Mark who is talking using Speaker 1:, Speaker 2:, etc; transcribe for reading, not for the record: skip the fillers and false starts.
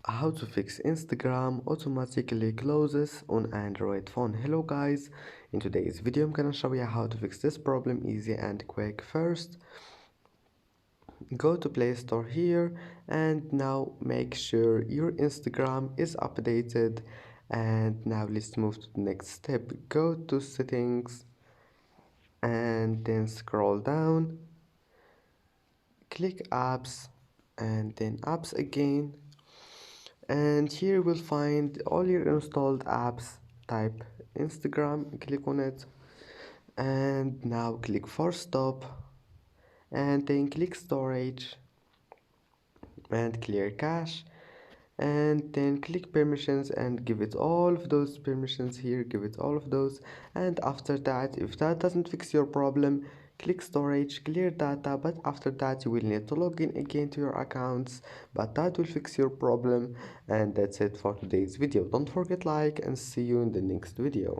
Speaker 1: How to fix Instagram automatically closes on Android phone. Hello guys, in today's video I'm gonna show you how to fix this problem easy and quick. First, go to Play Store here and now make sure your Instagram is updated. And now let's move to the next step. Go to settings and then scroll down, click apps and then apps again, and here we'll find all your installed apps. Type Instagram, click on it, and now click force stop, and then click storage and clear cache, and then click permissions and give it all of those permissions here, give it all of those. And after that, if that doesn't fix your problem, click storage, clear data, but after that you will need to log in again to your accounts, but that will fix your problem. And that's it for today's video. Don't forget like and see you in the next video.